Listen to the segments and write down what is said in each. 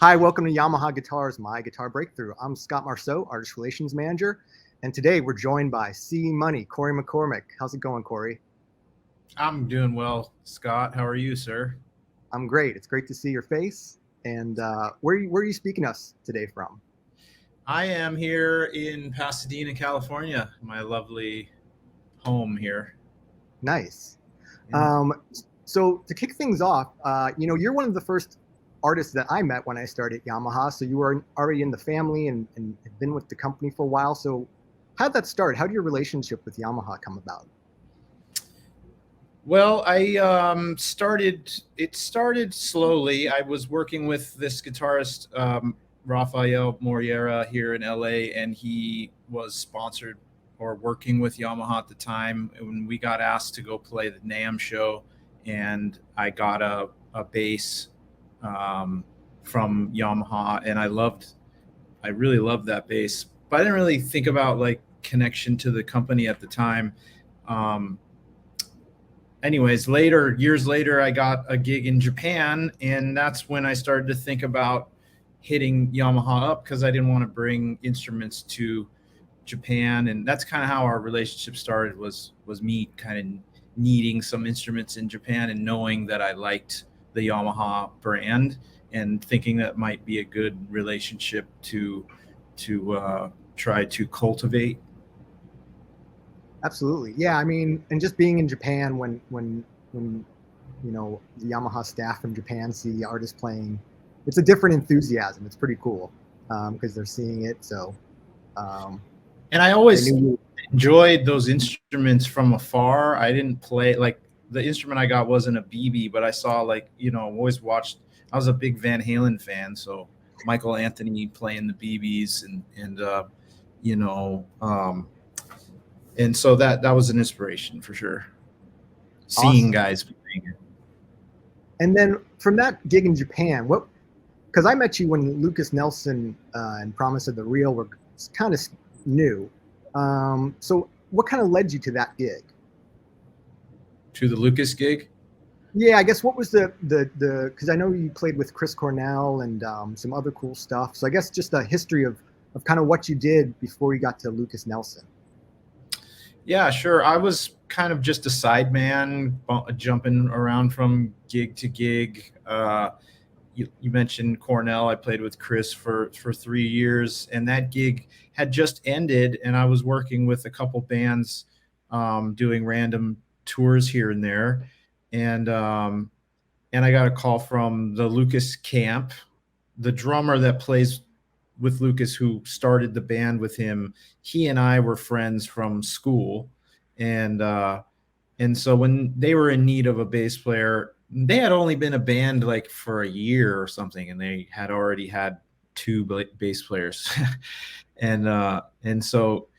Hi, welcome to Yamaha Guitars, My Guitar Breakthrough. I'm Scott Marceau, Artist Relations Manager, and today we're joined by C Money, Corey McCormick. How's it going, Corey? I'm doing well, Scott. How are you, sir? I'm great. It's great to see your face. And where are you speaking us today from? I am here in Pasadena, California, my lovely home here. Nice. Yeah. So to kick things off, you're one of the first artists that I met when I started Yamaha. So you were already in the family and have been with the company for a while. So how'd that start? How did your relationship with Yamaha come about? Well, it started slowly. I was working with this guitarist, Rafael Moriera here in LA, and he was sponsored or working with Yamaha at the time. When we got asked to go play the NAMM show, and I got a bass from Yamaha, and I really loved that bass, but I didn't really think about like connection to the company at the time. Anyways, years later, I got a gig in Japan, and that's when I started to think about hitting Yamaha up because I didn't want to bring instruments to Japan, and that's kind of how our relationship started. Was me kind of needing some instruments in Japan and knowing that I liked the Yamaha brand and thinking that might be a good relationship to try to cultivate. Absolutely. Yeah, I mean, and just being in Japan when the Yamaha staff from Japan see the artist playing, it's a different enthusiasm. It's pretty cool because they're seeing it. So, and I always enjoyed those instruments from afar. I didn't play like the instrument I got wasn't a BB, but I saw always watched. I was a big Van Halen fan, so Michael Anthony playing the BBs and so that was an inspiration for sure. Seeing guys playing it. And then from that gig in Japan, because I met you when Lukas Nelson and Promise of the Real were kind of new. So what kind of led you to that gig? To the Lukas gig? Yeah, I guess what was the because I know you played with Chris Cornell and some other cool stuff. So I guess just a history of kind of what you did before you got to Lukas Nelson. Yeah, sure. I was kind of just a sideman, jumping around from gig to gig. You mentioned Cornell. I played with Chris for 3 years, and that gig had just ended, and I was working with a couple bands doing random tours here and there. And I got a call from the Lukas camp. The drummer that plays with Lukas, who started the band with him, he and I were friends from school. And so when they were in need of a bass player, they had only been a band like for a year or something, and they had already had 2 bass players. and so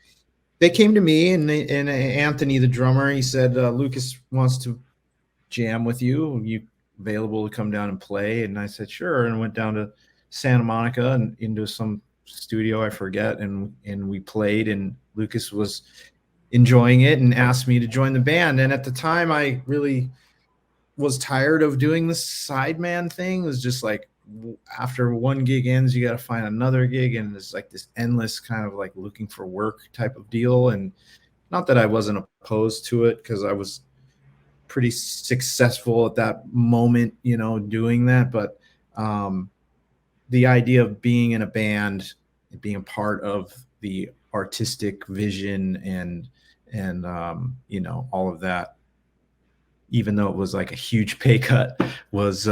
they came to me, and Anthony, the drummer, he said, Lukas wants to jam with you. Are you available to come down and play? And I said, sure. And went down to Santa Monica and into some studio, I forget. And we played, and Lukas was enjoying it and asked me to join the band. And at the time I really was tired of doing the sideman thing. It was just like, after one gig ends, you got to find another gig. And it's like this endless kind of like looking for work type of deal. And not that I wasn't opposed to it, because I was pretty successful at that moment, doing that. But the idea of being in a band, being a part of the artistic vision and all of that, even though it was like a huge pay cut, was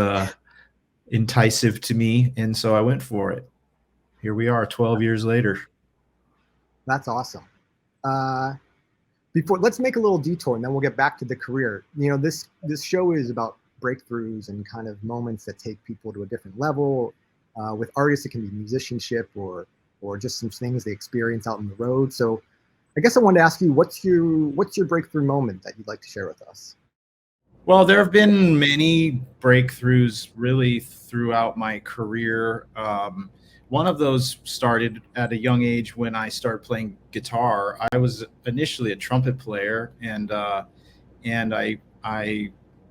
enticing to me. And so I went for it. Here we are 12 years later. That's awesome. Let's make a little detour, and then we'll get back to the career. This show is about breakthroughs and kind of moments that take people to a different level. With artists, it can be musicianship or just some things they experience out on the road. So I guess I wanted to ask you, what's your breakthrough moment that you'd like to share with us? Well, there have been many breakthroughs really throughout my career. One of those started at a young age when I started playing guitar. I was initially a trumpet player, and I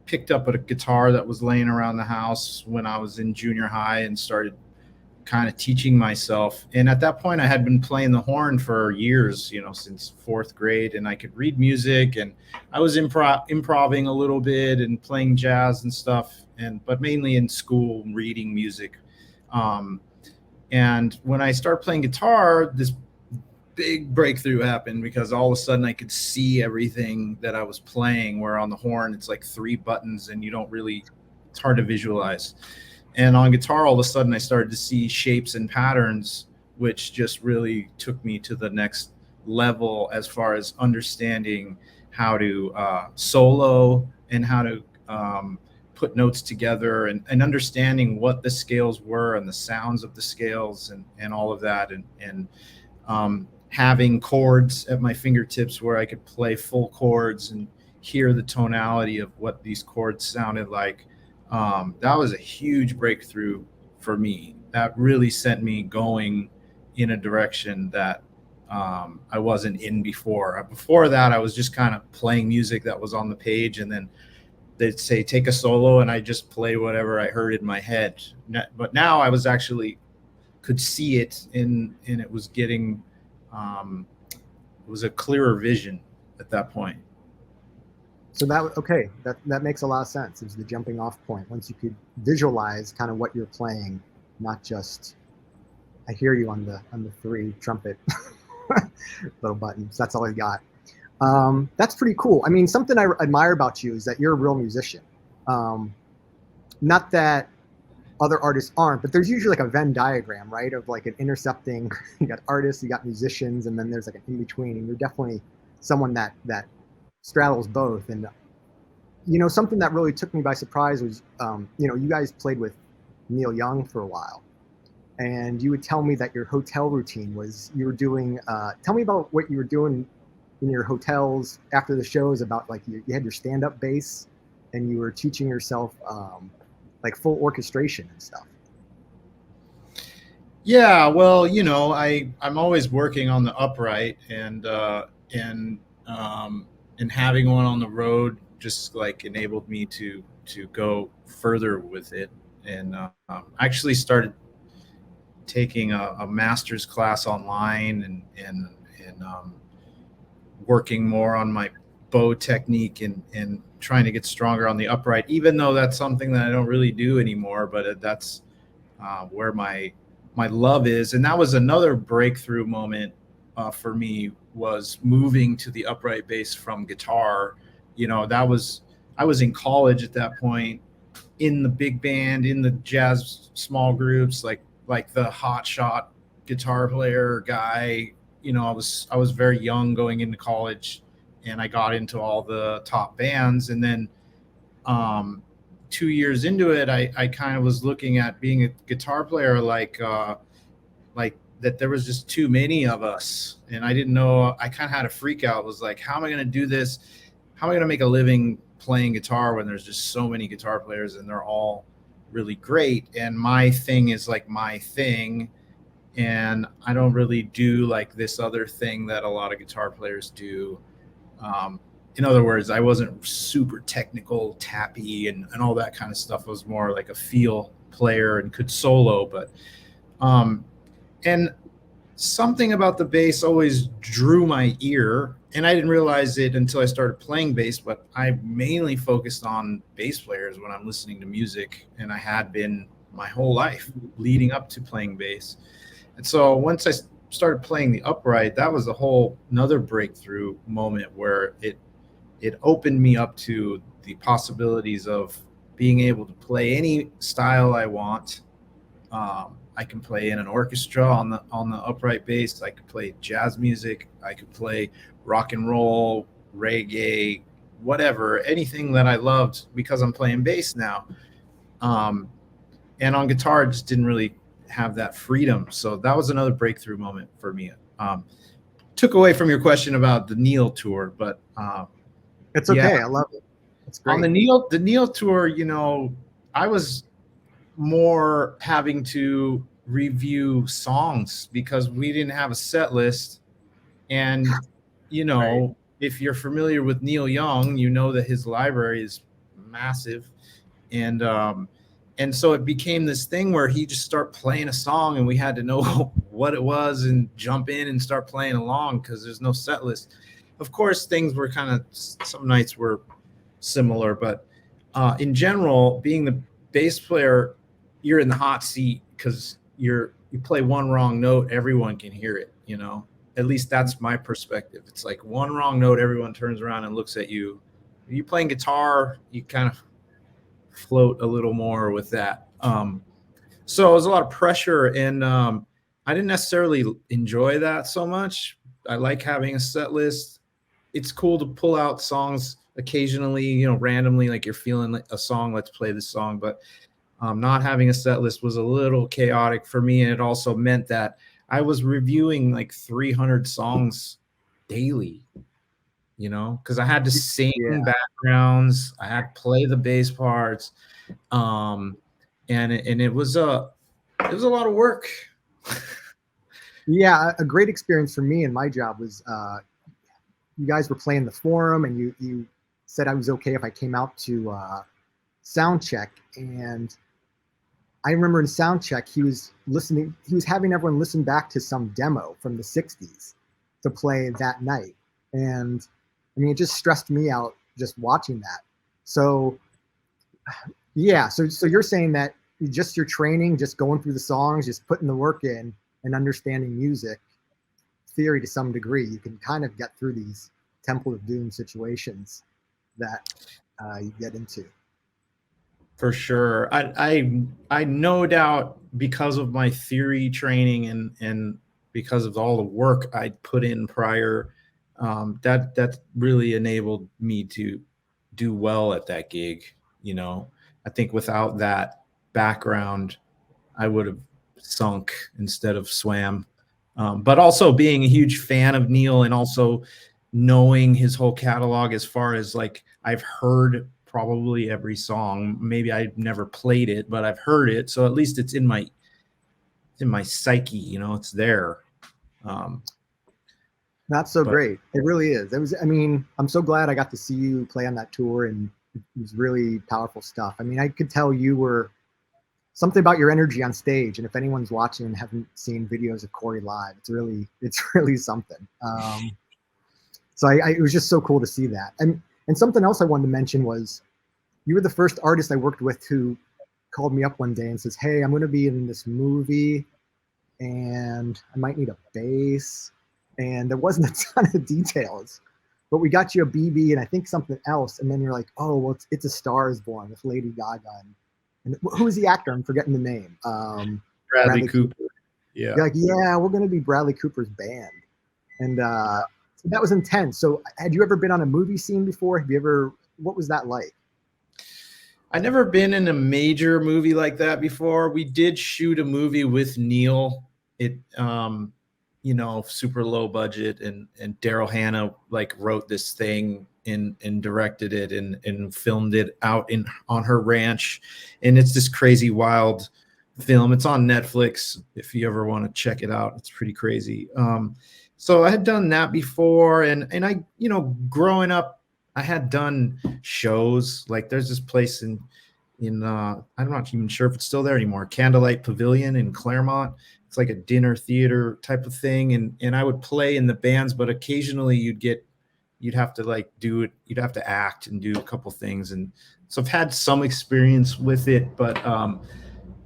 picked up a guitar that was laying around the house when I was in junior high and started kind of teaching myself. And at that point I had been playing the horn for years, since 4th grade, and I could read music, and I was improving a little bit and playing jazz and stuff, but mainly in school reading music. And when I started playing guitar, this big breakthrough happened, because all of a sudden I could see everything that I was playing, where on the horn it's like 3 buttons and it's hard to visualize. And on guitar, all of a sudden I started to see shapes and patterns, which just really took me to the next level as far as understanding how to solo, and how to put notes together, and understanding what the scales were and the sounds of the scales, and all of that. And having chords at my fingertips where I could play full chords and hear the tonality of what these chords sounded like. That was a huge breakthrough for me. That really sent me going in a direction that I wasn't in before. Before that, I was just kind of playing music that was on the page, and then they'd say, take a solo, and I just play whatever I heard in my head. But now I was actually could see it, and it was getting, it was a clearer vision at that point. So that makes a lot of sense. It was the jumping off point. Once you could visualize kind of what you're playing, not just, I hear you on the 3 trumpet little buttons. That's all I got. That's pretty cool. I mean, something I admire about you is that you're a real musician. Not that other artists aren't, but there's usually like a Venn diagram, right? Of like an intercepting, you got artists, you got musicians, and then there's like an in-between, and you're definitely someone that straddles both. And something that really took me by surprise was you guys played with Neil Young for a while, and you would tell me that your hotel routine was you were doing tell me about what you were doing in your hotels after the shows, about like you had your stand-up bass, and you were teaching yourself like full orchestration and stuff. Yeah, well, I'm always working on the upright, and having one on the road just like enabled me to go further with it. And I actually started taking a master's class online, and working more on my bow technique, and trying to get stronger on the upright, even though that's something that I don't really do anymore, but that's where my love is. And that was another breakthrough moment for me, was moving to the upright bass from guitar. I was in college at that point, in the big band, in the jazz small groups, like the hot shot guitar player guy. I was very young going into college, and I got into all the top bands. And then 2 years into it, I kind of was looking at being a guitar player like that there was just too many of us, and I didn't know. I kind of had a freak out. It was like, how am I going to do this? How am I going to make a living playing guitar when there's just so many guitar players and they're all really great? And my thing is like my thing, and I don't really do like this other thing that a lot of guitar players do. In other words, I wasn't super technical, tappy, and all that kind of stuff. I was more like a feel player and could solo, but and something about the bass always drew my ear, and I didn't realize it until I started playing bass, but I mainly focused on bass players when I'm listening to music, and I had been my whole life leading up to playing bass. And so once I started playing the upright, that was a whole another breakthrough moment where it opened me up to the possibilities of being able to play any style I want. I can play in an orchestra on the upright bass. I could play jazz music. I could play rock and roll, reggae, whatever, anything that I loved, because I'm playing bass now. And on guitar, I just didn't really have that freedom. So that was another breakthrough moment for me. Took away from your question about the Neil tour, but it's okay. Yeah. I love it. It's great. On the Neil tour, I was more having to review songs because we didn't have a set list. And right. If you're familiar with Neil Young, you know that his library is massive. And And so it became this thing where he just start playing a song and we had to know what it was and jump in and start playing along because there's no set list. Of course, things were kind of, some nights were similar, but in general, being the bass player, you're in the hot seat because you play one wrong note, everyone can hear it, you know. At least that's my perspective. It's like one wrong note, everyone turns around and looks at you. If you're playing guitar, you kind of float a little more with that. So it was a lot of pressure, and I didn't necessarily enjoy that so much. I like having a set list. It's cool to pull out songs occasionally, you know, randomly, like you're feeling like a song, let's play this song. But not having a set list was a little chaotic for me, and it also meant that I was reviewing like 300 songs daily, you know, because I had to sing backgrounds, I had to play the bass parts, and it was a lot of work. Yeah, a great experience for me and my job was you guys were playing the Forum, and you said I was okay if I came out to sound check. And I remember in sound check he was having everyone listen back to some demo from the 60s to play that night. And I mean, it just stressed me out just watching that. So yeah, so you're saying that just your training, just going through the songs, just putting the work in and understanding music theory to some degree, you can kind of get through these Temple of Doom situations that you get into. For sure. I no doubt, because of my theory training and because of all the work I put in prior, that really enabled me to do well at that gig. You know, I think without that background, I would have sunk instead of swam. But also being a huge fan of Neil, and also knowing his whole catalog, as far as like I've heard probably every song. Maybe I've never played it, but I've heard it. So at least it's in my psyche, you know, it's there. That's so great. It really is. It was, I mean, I'm so glad I got to see you play on that tour, and it was really powerful stuff. I mean, I could tell you were something about your energy on stage. And if anyone's watching and haven't seen videos of Corey live, it's really something. So it was just so cool to see that. And something else I wanted to mention was you were the first artist I worked with who called me up one day and says, "Hey, I'm going to be in this movie and I might need a bass." And there wasn't a ton of details, but we got you a BB and I think something else. And then you're like, "Oh, well, it's A Star Is Born with Lady Gaga." And who is the actor? I'm forgetting the name. Bradley Cooper. Yeah. You're like, "Yeah, we're going to be Bradley Cooper's band." And so that was intense. So had you ever been on a movie scene before? What was that like? I never been in a major movie like that before. We did shoot a movie with Neil. It, you know, super low budget, and Daryl Hannah like wrote this thing and directed it and filmed it out on her ranch. And it's this crazy, wild film. It's on Netflix if you ever want to check it out. It's pretty crazy. So I had done that before, and I, you know, growing up, I had done shows. Like there's this place in I'm not even sure if it's still there anymore, Candlelight Pavilion in Claremont. It's like a dinner theater type of thing, and I would play in the bands, but occasionally you'd have to like do it. You'd have to act and do a couple things, and so I've had some experience with it, but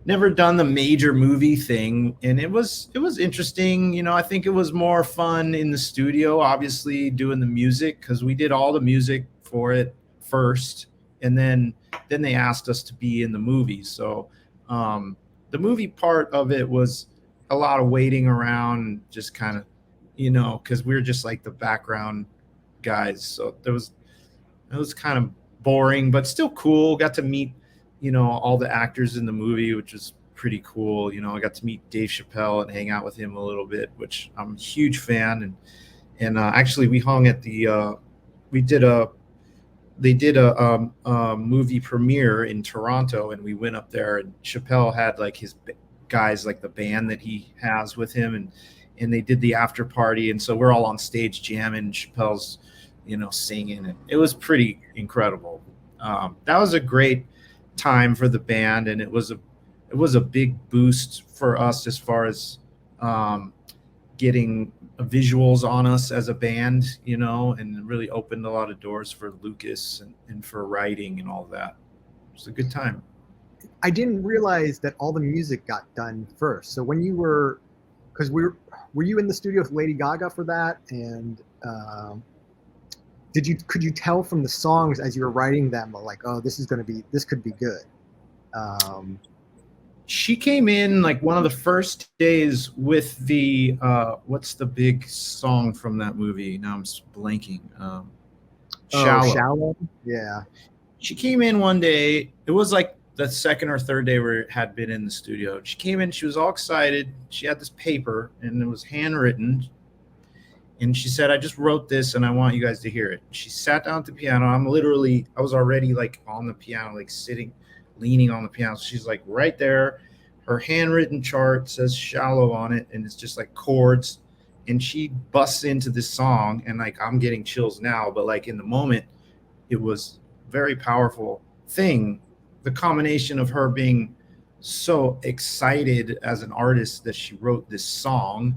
never done the major movie thing. And it was interesting. You know, I think it was more fun in the studio, obviously doing the music, because we did all the music for it first, and then they asked us to be in the movie. So the movie part of it was a lot of waiting around, just kind of, you know, because we were just like the background guys. So it was kind of boring, but still cool. Got to meet, you know, all the actors in the movie, which was pretty cool. You know, I got to meet Dave Chappelle and hang out with him a little bit, which I'm a huge fan. And actually we hung at the they did a movie premiere in Toronto, and we went up there, and Chappelle had like his guys, like the band that he has with him, and they did the after party. And so we're all on stage jamming, Chappelle's, you know, singing, and it was pretty incredible. That was a great time for the band, and it was a big boost for us as far as getting visuals on us as a band, you know, and really opened a lot of doors for Lukas and for writing and all that. It was a good time. I didn't realize that all the music got done first. So when you were, because were you in the studio with Lady Gaga for that? And could you tell from the songs as you were writing them, like, oh, this could be good? She came in like one of the first days with the what's the big song from that movie? Now I'm blanking. Shallow. Yeah. She came in one day. It was like the second or third day where it had been in the studio. She came in. She was all excited. She had this paper and it was handwritten. And she said, I just wrote this and I want you guys to hear it. She sat down at the piano. I was already like on the piano, like sitting, leaning on the piano. So she's like right there. Her handwritten chart says Shallow on it. And it's just like chords. And she busts into this song. And like, I'm getting chills now. But like in the moment, it was a very powerful thing. The combination of her being so excited as an artist that she wrote this song,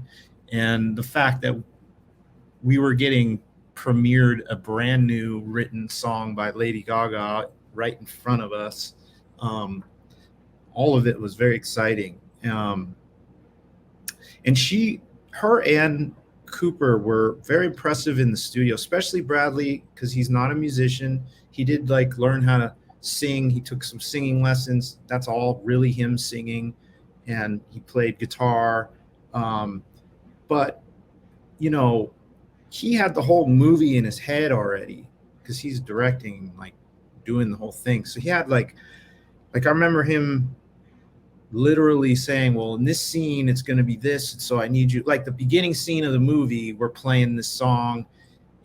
and the fact that we were getting premiered a brand new written song by Lady Gaga right in front of us. All of it was very exciting. And her and Cooper were very impressive in the studio, especially Bradley, because he's not a musician. He did like learn how to sing. He took some singing lessons. That's all really him singing. And he played guitar. But, you know, he had the whole movie in his head already because he's directing, like doing the whole thing. So he had like I remember him literally saying, well, in this scene, it's going to be this. So I need you, like the beginning scene of the movie, we're playing this song.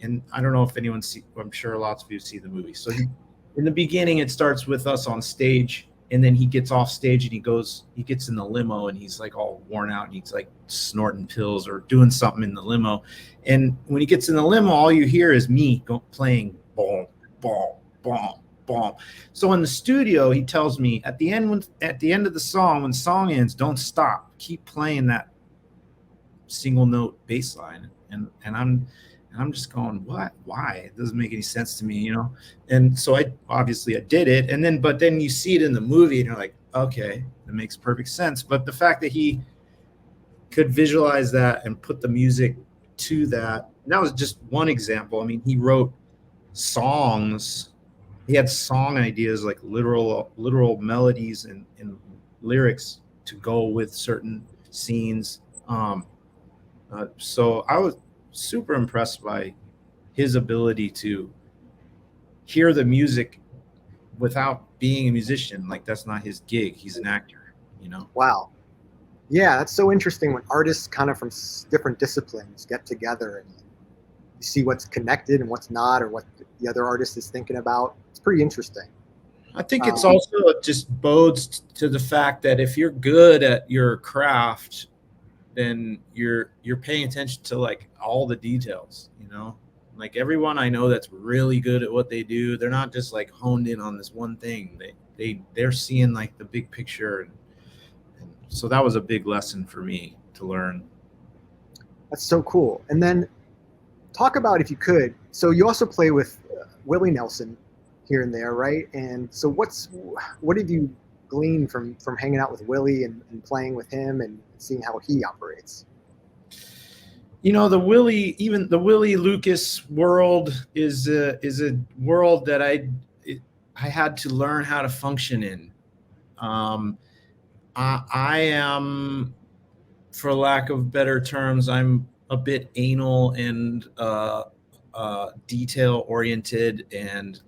And I don't know if anyone I'm sure lots of you see the movie. So in the beginning, it starts with us on stage. And then he gets off stage and he gets in the limo and he's like all worn out and he's like snorting pills or doing something in the limo. And when he gets in the limo, all you hear is me playing boom, boom, boom, boom. So in the studio, he tells me at the end of the song, when the song ends, don't stop, keep playing that single note bass line. And I'm just going, what? Why? It doesn't make any sense to me, you know? And so I did it. But then you see it in the movie and you're like, okay, that makes perfect sense. But the fact that he could visualize that and put the music to that, and that was just one example. I mean, he wrote songs. He had song ideas, like literal melodies and lyrics to go with certain scenes. So I was super impressed by his ability to hear the music without being a musician. Like that's not his gig. He's an actor, you know? Wow. Yeah, that's so interesting when artists kind of from different disciplines get together and you see what's connected and what's not, or what the other artist is thinking about. It's pretty interesting. I think it's also just bodes to the fact that if you're good at your craft, then you're paying attention to like all the details, you know? Like everyone I know that's really good at what they do, they're not just like honed in on this one thing. They're seeing like the big picture. And so that was a big lesson for me to learn. That's so cool. And then talk about, if you could, so you also play with Willie Nelson here and there, right? And so what did you glean from hanging out with Willie and playing with him and seeing how he operates? You know, the Willie Lukas world is a world that I had to learn how to function in. I am, for lack of better terms, I'm a bit anal and detail oriented, and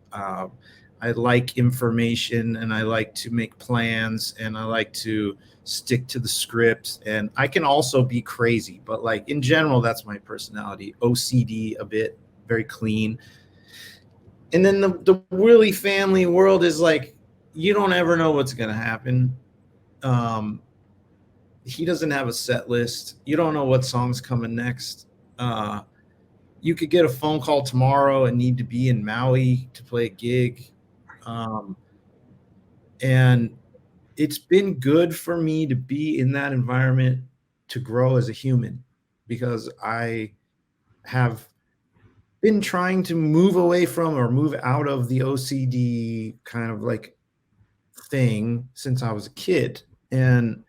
I like information, and I like to make plans, and I like to stick to the script. And I can also be crazy, but like in general, that's my personality. OCD a bit, very clean. And then the Willie family world is like, you don't ever know what's going to happen. He doesn't have a set list. You don't know what song's coming next. You could get a phone call tomorrow and need to be in Maui to play a gig. And it's been good for me to be in that environment to grow as a human, because I have been trying to move away from or move out of the OCD kind of like thing since I was a kid. And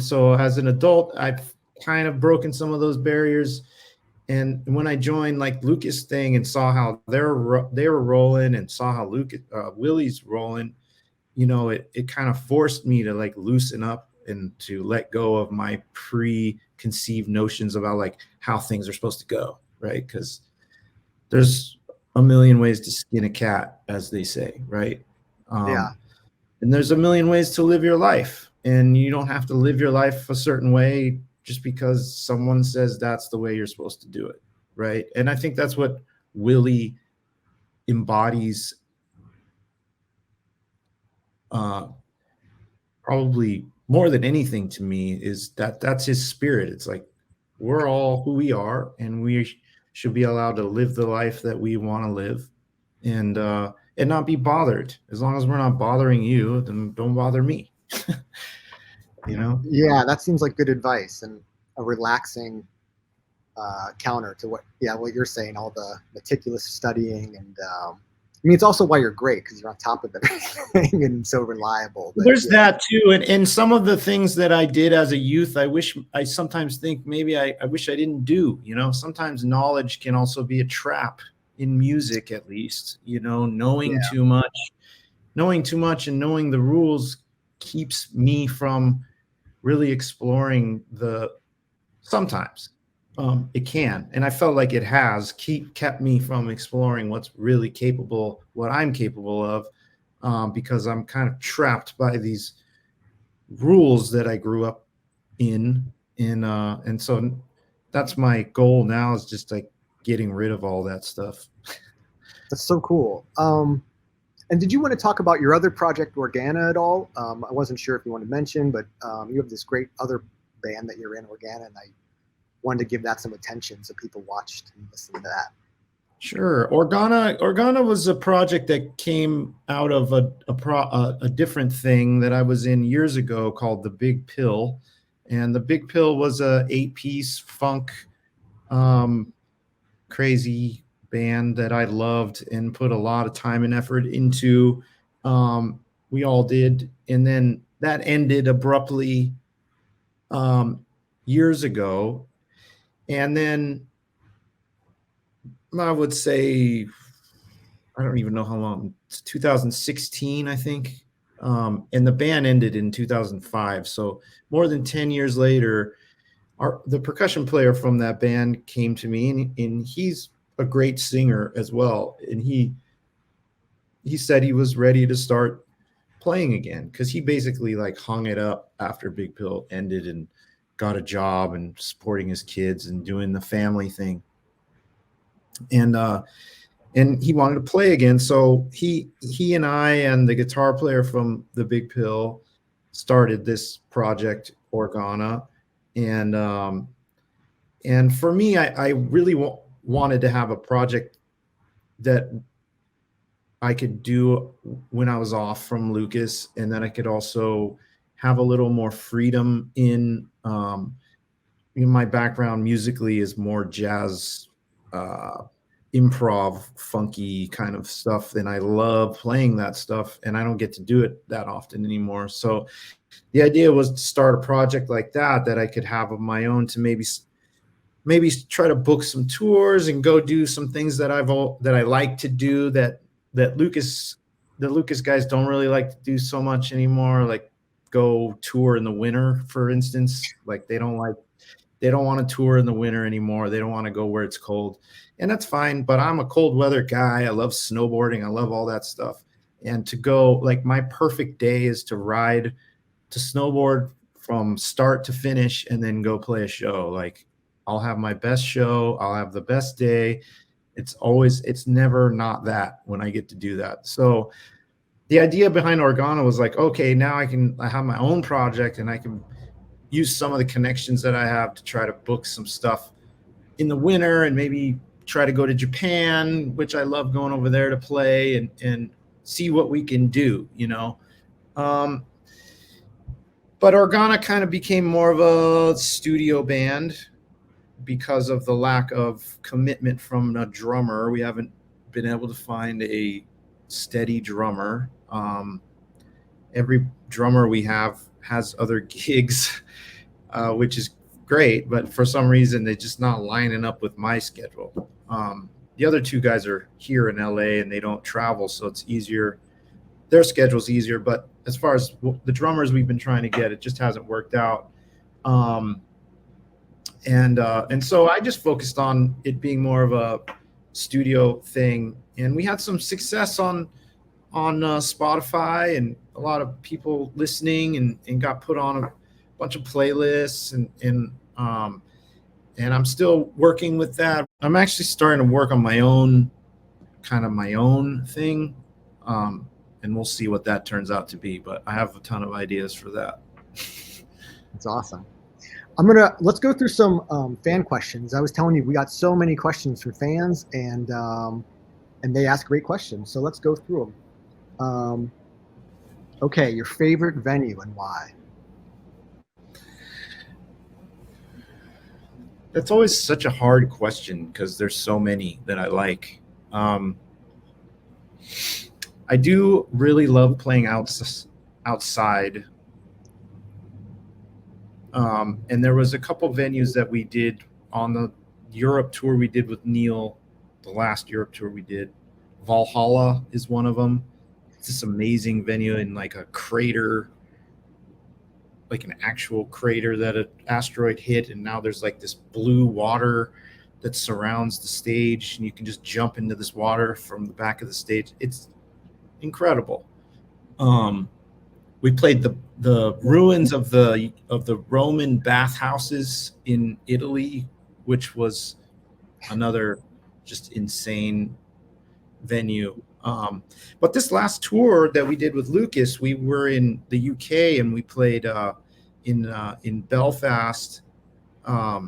so as an adult, I've kind of broken some of those barriers. And when I joined like Lukas thing and saw how they were rolling, and saw how Willie's rolling, you know, it kind of forced me to like loosen up and to let go of my preconceived notions about like how things are supposed to go, right? Because there's a million ways to skin a cat, as they say, right? Yeah. And there's a million ways to live your life, and you don't have to live your life a certain way just because someone says that's the way you're supposed to do it, right? And I think that's what Willie embodies, probably more than anything to me, is that's his spirit. It's like we're all who we are, and we should be allowed to live the life that we want to live, and not be bothered. As long as we're not bothering you, then don't bother me. You know? Yeah, that seems like good advice and a relaxing counter to what you're saying, all the meticulous studying. And I mean, it's also why you're great, because you're on top of everything and so reliable. But, there's that too. And some of the things that I did as a youth, I sometimes think maybe I wish I didn't do. You know, sometimes knowledge can also be a trap, in music at least. You know, knowing too much and knowing the rules keeps me from really exploring sometimes. It can, and I felt like it has kept me from exploring what I'm capable of, because I'm kind of trapped by these rules that I grew up in, and so that's my goal now, is just like getting rid of all that stuff. that's so cool. And did you want to talk about your other project, Organa, at all? I wasn't sure if you want to mention, but you have this great other band that you're in, Organa, and I wanted to give that some attention so people watched and listened to that. Sure. Organa was a project that came out of a different thing that I was in years ago called The Big Pill. And The Big Pill was a 8-piece funk, crazy band that I loved and put a lot of time and effort into. We all did. And then that ended abruptly years ago. And then I would say, I don't even know how long, it's 2016, I think. And the band ended in 2005. So more than 10 years later, the percussion player from that band came to me, and he's a great singer as well. And he said he was ready to start playing again, because he basically like hung it up after Big Pill ended and got a job and supporting his kids and doing the family thing. And he wanted to play again. So he and I and the guitar player from The Big Pill started this project, Organa. And for me, I really wanted to have a project that I could do when I was off from Lukas, and then I could also have a little more freedom in my background musically is more jazz, improv, funky kind of stuff, and I love playing that stuff, and I don't get to do it that often anymore. So the idea was to start a project like that I could have of my own, to maybe try to book some tours and go do some things that I like to do that the Lukas guys don't really like to do so much anymore, like go tour in the winter, for instance. Like they don't want to tour in the winter anymore. They don't want to go where it's cold, and that's fine. But I'm a cold weather guy. I love snowboarding. I love all that stuff. And to go, like, my perfect day is to snowboard from start to finish and then go play a show. Like, I'll have my best show. I'll have the best day. It's never not that when I get to do that. So the idea behind Organa was like, okay, now I have my own project, and I can use some of the connections that I have to try to book some stuff in the winter, and maybe try to go to Japan, which I love going over there to play, and see what we can do, Um, but Organa kind of became more of a studio band because of the lack of commitment from a drummer. We haven't been able to find a steady drummer. Every drummer we have has other gigs, which is great, but for some reason they're just not lining up with my schedule. The other two guys are here in LA and they don't travel, so it's easier. Their schedule's easier, but as far as the drummers we've been trying to get, it just hasn't worked out. And so I just focused on it being more of a studio thing, and we had some success on Spotify, and a lot of people listening, and got put on a bunch of playlists, and I'm still working with that. I'm actually starting to work on my own thing, and we'll see what that turns out to be. But I have a ton of ideas for that. That's awesome. Let's go through some fan questions. I was telling you we got so many questions from fans, and they ask great questions. So let's go through them. Okay, your favorite venue and why? That's always such a hard question because there's so many that I like. I do really love playing outside. And there was a couple venues that we did on the Europe tour we did with Neil, the last Europe tour we did. Valhalla is one of them. It's this amazing venue in like a crater, like an actual crater that an asteroid hit, and now there's like this blue water that surrounds the stage, and you can just jump into this water from the back of the stage. It's incredible. We played the ruins of the Roman bathhouses in Italy, which was another just insane venue. But this last tour that we did with Lukas, we were in the UK and we played in Belfast. My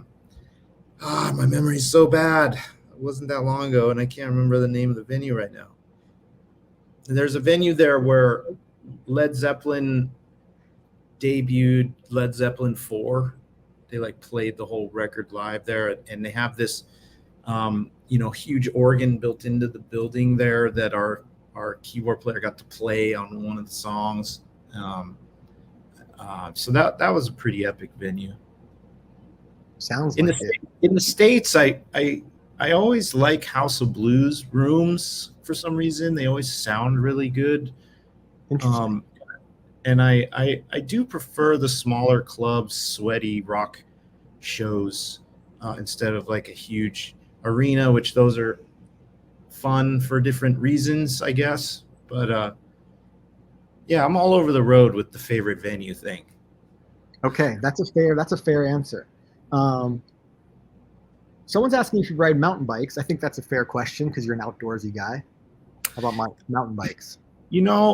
memory is so bad. It wasn't that long ago, and I can't remember the name of the venue right now. And there's a venue there where Led Zeppelin debuted Led Zeppelin 4. They like played the whole record live there, and they have this huge organ built into the building there that our keyboard player got to play on one of the songs. So that was a pretty epic venue. Sounds like it. In the States, I always like House of Blues rooms for some reason. They always sound really good. Interesting. And I do prefer the smaller clubs, sweaty rock shows instead of like a huge arena, which those are fun for different reasons, I guess. But yeah, I'm all over the road with the favorite venue thing. Okay, that's a fair answer. Someone's asking if you ride mountain bikes. I think that's a fair question because you're an outdoorsy guy. How about my mountain bikes?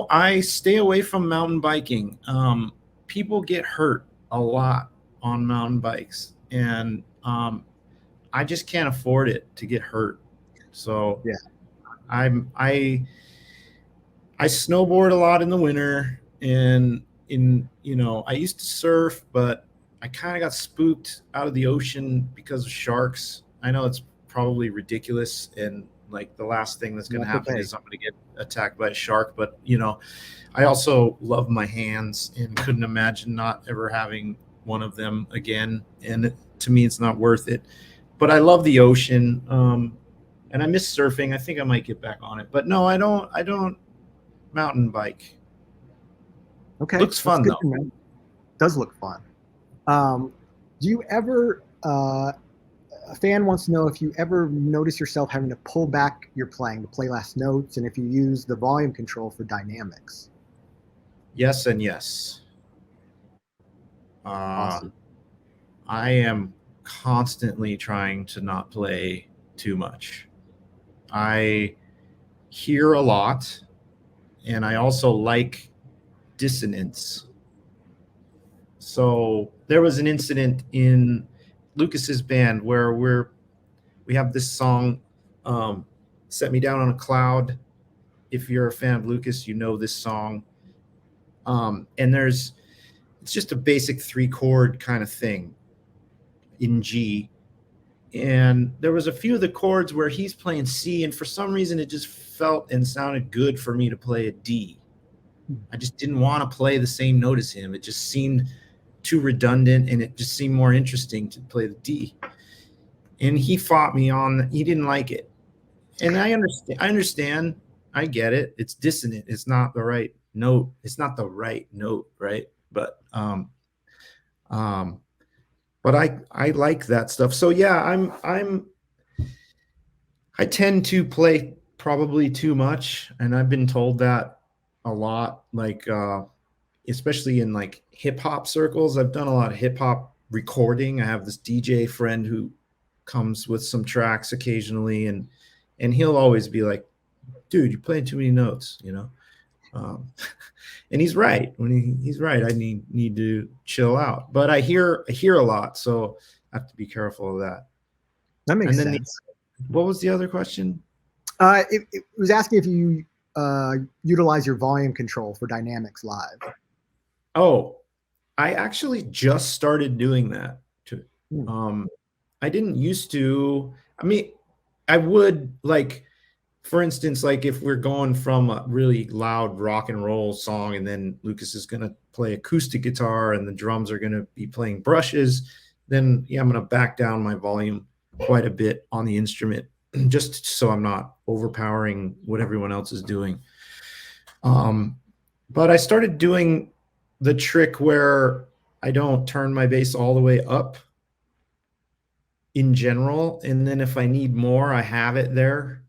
I stay away from mountain biking. People get hurt a lot on mountain bikes, and I just can't afford it to get hurt. So yeah, I snowboard a lot in the winter, and I used to surf, but I kind of got spooked out of the ocean because of sharks. I know it's probably ridiculous, and like the last thing that's going to happen is I'm going to get attacked by a shark. But I also love my hands and couldn't imagine not ever having one of them again. And to me, it's not worth it. But I love the ocean, and I miss surfing. I think I might get back on it. But no, I don't mountain bike. Okay, looks fun though. Does look fun. Do you ever? A fan wants to know if you ever notice yourself having to pull back your playing to play last notes, and if you use the volume control for dynamics. Yes and yes. Awesome. I am constantly trying to not play too much. I hear a lot, and I also like dissonance. So there was an incident in Lukas's band where we have this song, Set Me Down on a Cloud. If you're a fan of Lukas, you know this song. And it's just a basic 3-chord kind of thing in G. And there was a few of the chords where he's playing C, and for some reason it just felt and sounded good for me to play a D. I just didn't want to play the same note as him. It just seemed too redundant, and it just seemed more interesting to play the D. And he fought me on, he didn't like it. And I understand, I get it. It's dissonant. It's not the right note. It's not the right note, right? But I like that stuff. So yeah, I tend to play probably too much, and I've been told that a lot, like especially in like hip hop circles. I've done a lot of hip hop recording. I have this DJ friend who comes with some tracks occasionally, and he'll always be like, dude, you're playing too many notes, you know? And he's right. He's right. I need to chill out. But I hear a lot, so I have to be careful of that. That makes sense. What was the other question? It was asking if you utilize your volume control for dynamics live. Oh, I actually just started doing that too. I didn't used to. I mean, I would, like, for instance, like if we're going from a really loud rock and roll song, and then Lukas is going to play acoustic guitar and the drums are going to be playing brushes, then yeah, I'm going to back down my volume quite a bit on the instrument, just so I'm not overpowering what everyone else is doing. But I started doing the trick where I don't turn my bass all the way up in general, and then if I need more, I have it there.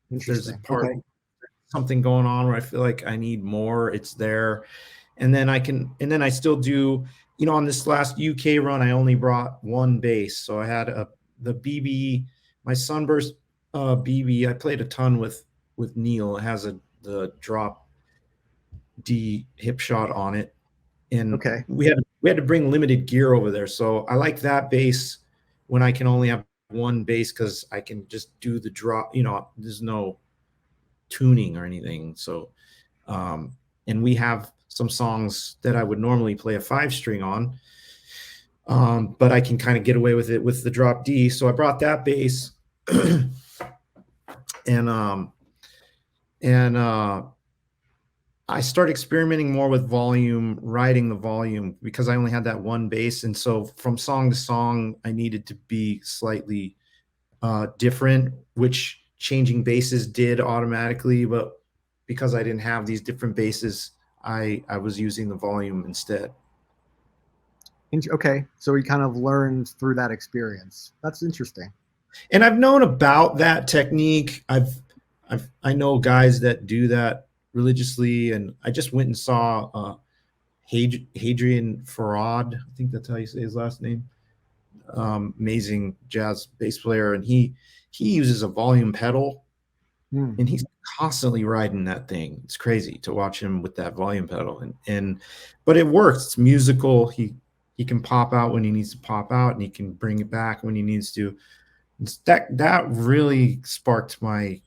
There's a part, something going on where I feel like I need more, it's there. And then I still do, you know, on this last UK run, I only brought one bass. So I had the BB, my Sunburst BB. I played a ton with Neil. It has the drop D hip shot on it. And we had to bring limited gear over there. So I like that bass when I can only have one bass, because I can just do the drop, you know, there's no tuning or anything. So and we have some songs that I would normally play a 5-string on, but I can kind of get away with it with the drop D. So I brought that bass and I started experimenting more with volume, riding the volume, because I only had that one bass. And so from song to song, I needed to be slightly different, which changing basses did automatically. But because I didn't have these different basses, I was using the volume instead. Okay, so you kind of learned through that experience. That's interesting. And I've known about that technique. I know guys that do that religiously, and I just went and saw Hadrian Farad, I think that's how you say his last name. Amazing jazz bass player, and he uses a volume pedal, and he's constantly riding that thing. It's crazy to watch him with that volume pedal, but it works. It's musical. He can pop out when he needs to pop out, and he can bring it back when he needs to. That really sparked my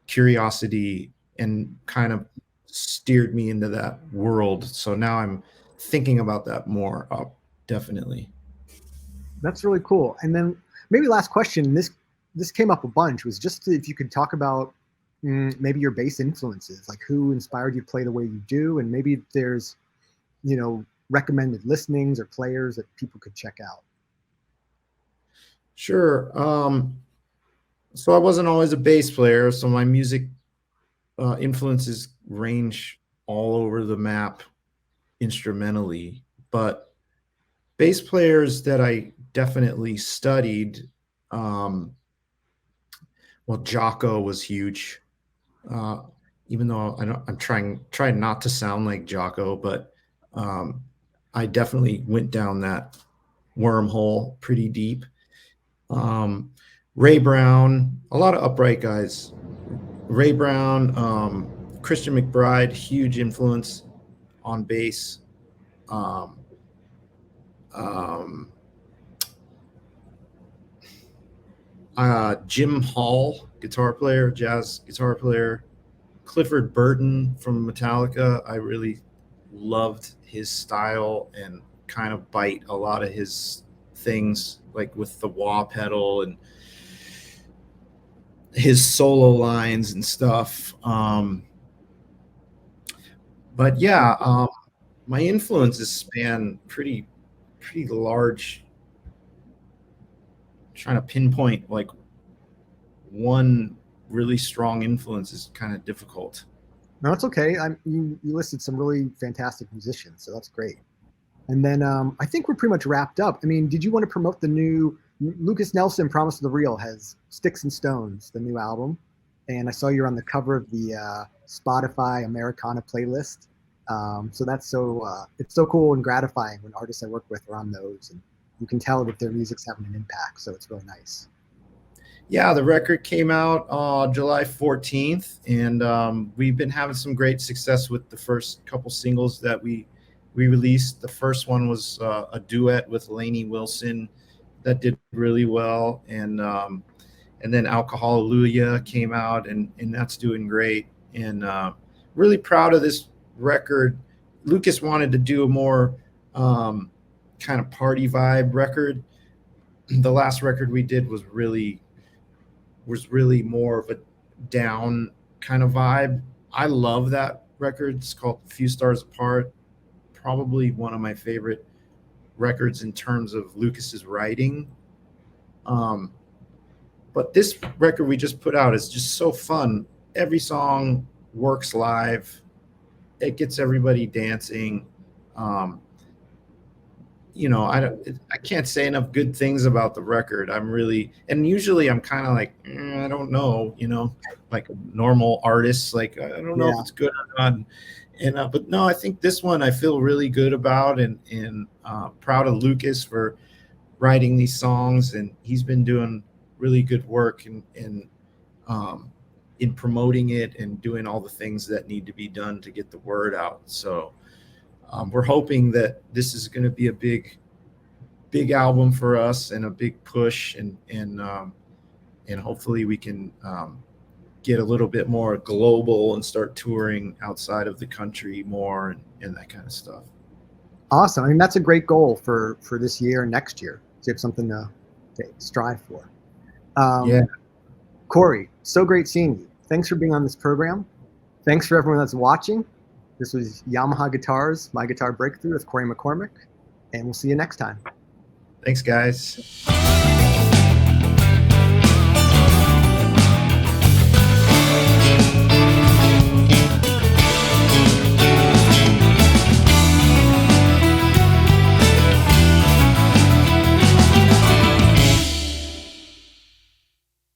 curiosity and kind of steered me into that world. So now I'm thinking about that more. Definitely. That's really cool. And then maybe last question, this came up a bunch, was just if you could talk about maybe your bass influences, like who inspired you to play the way you do, and maybe there's, you know, recommended listenings or players that people could check out. Sure. So I wasn't always a bass player, so my music influences range all over the map instrumentally, but bass players that I definitely studied, well, Jocko was huge. Even though I'm trying not to sound like Jocko, but I definitely went down that wormhole pretty deep. Ray Brown, a lot of upright guys. Ray Brown, Christian McBride, huge influence on bass. Jim Hall, guitar player, jazz guitar player, Clifford Burton from Metallica. I really loved his style and kind of bite a lot of his things, like with the wah pedal and his solo lines and stuff. But yeah, my influences span pretty large. Trying to pinpoint like one really strong influence is kind of difficult. No, it's okay. You listed some really fantastic musicians, so that's great. And then I think we're pretty much wrapped up. I mean, did you want to promote the new Lukas Nelson, Promise of the Real has Sticks and Stones, the new album. And I saw you're on the cover of the Spotify Americana playlist. So that's it's so cool and gratifying when artists I work with are on those, and you can tell that their music's having an impact. So it's really nice. Yeah, the record came out July 14th, and we've been having some great success with the first couple singles that we released. The first one was a duet with Lainey Wilson that did really well, and then Alcohallelujah came out, and that's doing great. And really proud of this record. Lukas wanted to do a more kind of party vibe record. The last record we did was really more of a down kind of vibe. I love that record. It's called Few Stars Apart. Probably one of my favorite records in terms of Lukas's writing. But this record we just put out is just so fun. Every song works live. It gets everybody dancing. I can't say enough good things about the record. Usually I'm kind of like, I don't know, like normal artists, like, I don't know if it's good or not. But no, I think this one I feel really good about, and proud of Lukas for writing these songs. And he's been doing really good work in promoting it and doing all the things that need to be done to get the word out. So we're hoping that this is going to be a big album for us and a big push, and hopefully we can get a little bit more global and start touring outside of the country more and that kind of stuff. Awesome. I mean, that's a great goal for this year and next year. So you have something to strive for. Corey, so great seeing you. Thanks for being on this program. Thanks for everyone that's watching. This was Yamaha Guitars, My Guitar Breakthrough with Corey McCormick, and we'll see you next time. Thanks, guys.